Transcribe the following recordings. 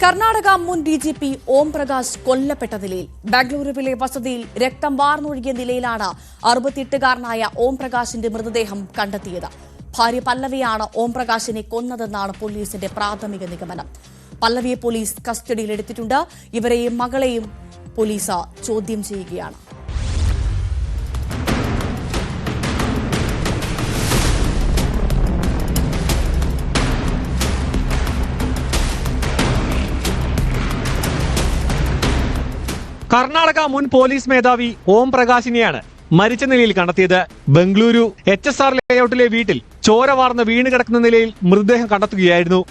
കർണാടക മുൻ DGP ഓം പ്രകാശ് കൊല്ലപ്പെട്ട നിലയിൽ ബാംഗ്ലൂരുവിലെ വസതിയിൽ രക്തം വാർന്നൊഴുകിയ നിലയിലാണ് 68-കാരനായ ഓം പ്രകാശിന്റെ മൃതദേഹം കണ്ടെത്തിയത്. ഭാര്യ പല്ലവിയാണ് ഓം പ്രകാശിനെ കൊന്നതെന്നാണ് പോലീസിന്റെ പ്രാഥമിക നിഗമനം. പല്ലവിയെ പോലീസ് കസ്റ്റഡിയിലെടുത്തിട്ടുണ്ട്. ഇവരെയും മകളെയും പോലീസ് ചോദ്യം ചെയ്യുകയാണ്. കർണാടക മുൻ പോലീസ് മേധാവി ഓം പ്രകാശിനെയാണ് മരിച്ച നിലയിൽ കണ്ടെത്തിയത്. ബംഗളൂരു HSR ലേഔട്ടിലെ വീട്ടിൽ ചോര വാർന്ന് വീണ് കിടക്കുന്ന നിലയിൽ മൃതദേഹം കണ്ടെത്തുകയായിരുന്നു.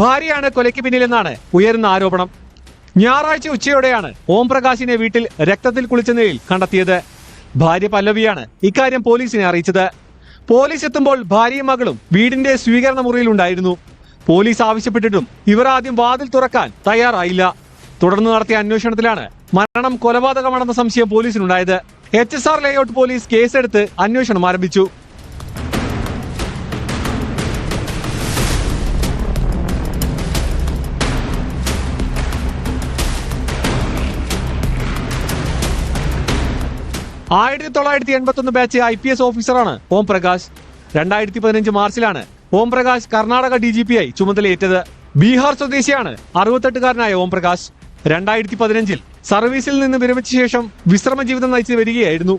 ഭാര്യയാണ് കൊലയ്ക്ക് പിന്നിലെന്നാണ് ഉയരുന്ന ആരോപണം. ഞായറാഴ്ച ഉച്ചയോടെയാണ് ഓം പ്രകാശിനെ വീട്ടിൽ രക്തത്തിൽ കുളിച്ച നിലയിൽ കണ്ടെത്തിയത്. ഭാര്യ പല്ലവിയാണ് ഇക്കാര്യം പോലീസിനെ അറിയിച്ചത്. പോലീസ് എത്തുമ്പോൾ ഭാര്യയും മകളും വീടിന്റെ സ്വീകരണ മുറിയിലുണ്ടായിരുന്നു. പോലീസ് ആവശ്യപ്പെട്ടിട്ടും ഇവർ ആദ്യം വാതിൽ തുറക്കാൻ തയ്യാറായില്ല. തുടർന്ന് നടത്തിയ അന്വേഷണത്തിലാണ് മരണം കൊലപാതകമാണെന്ന സംശയം പോലീസിനുണ്ടായത്. HSR ലേഔട്ട് പോലീസ് കേസെടുത്ത് അന്വേഷണം ആരംഭിച്ചു. ബാച്ച് IPS ഓഫീസറാണ് ഓം പ്രകാശ്. 2015 മാർച്ചിലാണ് ഓം പ്രകാശ് കർണാടക DGP ആയി ചുമതലയേറ്റത്. ബീഹാർ സ്വദേശിയാണ് 68-കാരനായ ഓം പ്രകാശ്. 2015 സർവീസിൽ നിന്ന് വിരമിച്ച ശേഷം വിശ്രമ ജീവിതം നയിച്ചു വരികയായിരുന്നു.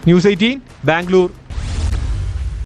News 18 ബാംഗ്ലൂർ.